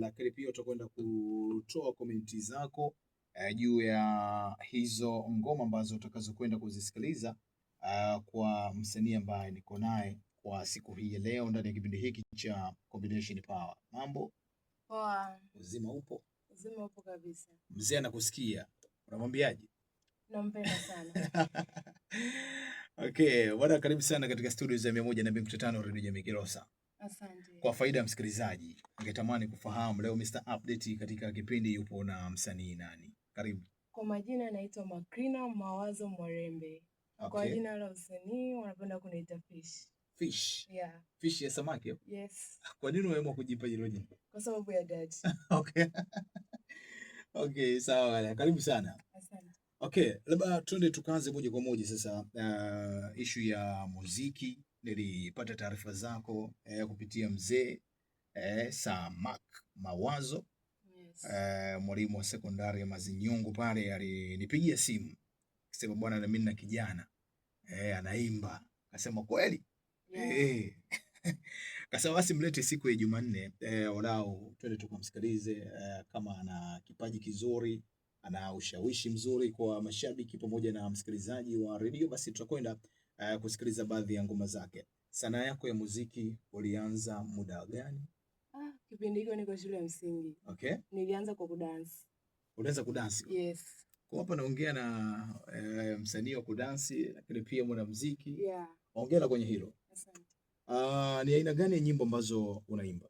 lakini pia utakwenda kutoa komenti zako juu ya hizo ngoma ambazo utakazokwenda kuzisikiliza kwa msanii ambaye niko naye kwa siku hii ya leo ndani ya kipindi hiki cha Combination Power. Mambo poa? Uzima upo? Uzima upo kabisa. Mzee anakusikia, unamwambiaje? Nampenda sana. Okay, bwana, karibu sana katika studio za 102.5 Radio Jamii Kilosa. Asante. Kwa faida ya msikilizaji, ningetamani kufahamu leo Mr. Update katika kipindi yupo na msanii nani? Karibu. Kwa majina naitwa Makrina Mawazo Mwarembe. Okay. Kwa jina la usanii wanapenda kuniita Fish. Fish? Yeah. Fish ya samaki? Yes. Kwa nini umeamua kujipa hilo jina? Kwa sababu ya dad. Okay. Okay, sawa. Karibu sana. Asante. Okay, labda tuende tukaanze moja kwa moja sasa issue ya muziki. Nilipata taarifa zako kupitia mzee Samak Mawazo. Yes. Mwalimu wa sekondari ya Mazinyungu pale alinipigia simu. Akasema bwana, na mimi na kijana anaimba. Akasema kweli? Yeah. Akasema basi mlete siku ya Jumanne walau twende tukamsikilize kama ana kipaji kizuri, ana ushawishi mzuri kwa mashabiki pamoja na msikilizaji wa redio, basi tutakwenda kusikiliza baadhi ya ngoma zake. Sanaa yako ya muziki ulianza muda gani? Kipindi hicho niko shule ya msingi. Okay. Nilianza kwa kudansi. Ulianza kudansi? Yes. Kwa hapa naongea na msanii wa kudansi lakini pia mwanamuziki. Yeah. Hongera kwenye hilo. Asante. Ni aina gani ya nyimbo ambazo unaimba?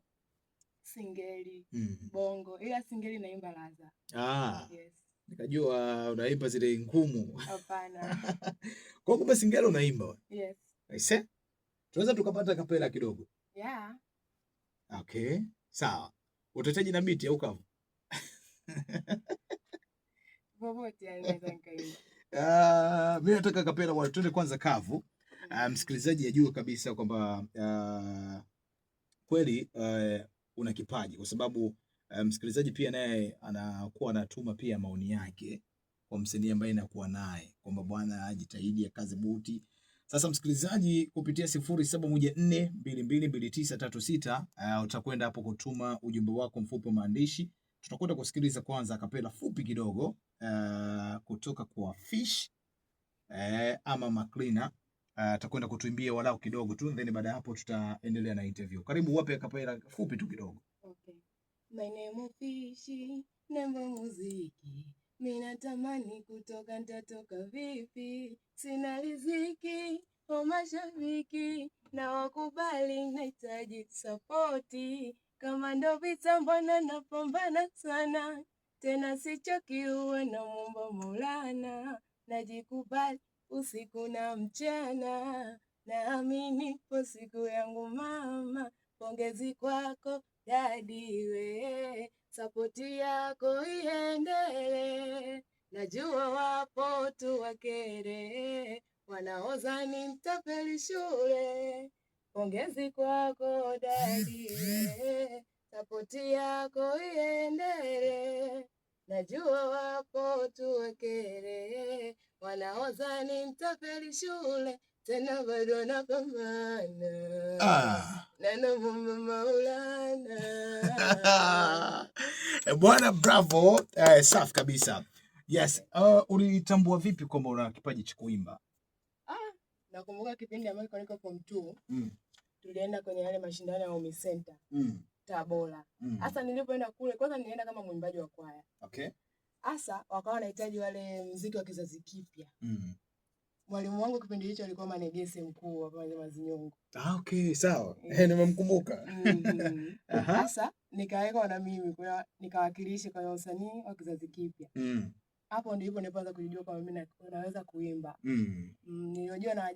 Singeli, bongo. Ila singeli naimba laza. Yes. Nikajua unaimba zile ngumu. Hapana. Kwa kumbe singeli unaimba? Yes. Aise? Tunaweza tukapata kapela kidogo? Yeah. Okay, sawa. Utahitaji na beat au kavu? Popote anaweza nikaimba. Mimi nataka kapela bwana, twende kwanza kavu. Msikilizaji ajue kabisa kwamba kweli una kipaji, kwa sababu msikilizaji pia naye anakuwa anatuma pia maoni yake kwa msanii ambaye anakuwa naye kwamba bwana ajitahidi akaze buti. Sasa msikilizaji, kupitia 0714222936 utakwenda hapo kutuma ujumbe wako mfupi wa maandishi. Tutakwenda kusikiliza kwanza kapela fupi kidogo kutoka kwa Fish ama Makrina. Atakwenda kutuimbia walau kidogo tu, then baada ya hapo tutaendelea na interview. Karibu, wape kapela fupi tu kidogo. Okay. My name is Fish, nembo muziki. Mina tamani kutoka, nitatoka vipi? Sina riziki, mashabiki na wakubali, nahitaji sapoti. Kama ndo vita mbona napambana sana, tena sichoki, uwe na muomba Maulana. Najikubali usiku na mchana, naamini po siku yangu mama. Pongezi kwako dadi we, sapoti yako iendele. Najua wapo tu wakere, wanaozani nitafeli shule. Pongezi kwako dadi we, sapoti yako iendele. Najua wapo tu wakere, wanaozani nitafeli shule. Tena bado napambana. Na namuomba Maulana. Bwana, bravo. Safi kabisa. Yes. Ulitambua vipi kwamba una kipaji cha kuimba? Nakumbuka kipindi ambacho niko form 2. Tulienda kwenye yale mashindano ya Umi Center. Tabora. Hasa nilipoenda kule, kwanza nilienda kama mwimbaji wa kwaya. Okay. Hasa wakawa wanahitaji wale muziki wa kizazi kipya. Mwalimu wangu kipindi hicho alikuwa manegese mkuu wa Mazinyungu. Okay, sawa. Nimemkumbuka. Hasa nikaweka na mimi kwa nikawakilisha kwa usanii wa kizazi kipya. Hapo ndipo nilipoanza kujua kama mimi naweza kuimba. Nilijua na